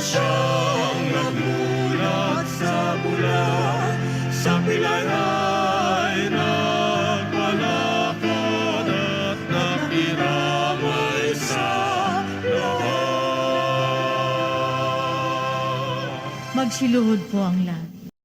siyang nagmulat sa bulan, sa pilar ay nagpalakad at nakiramay sa lahat. Magsiluhod po ang lahat.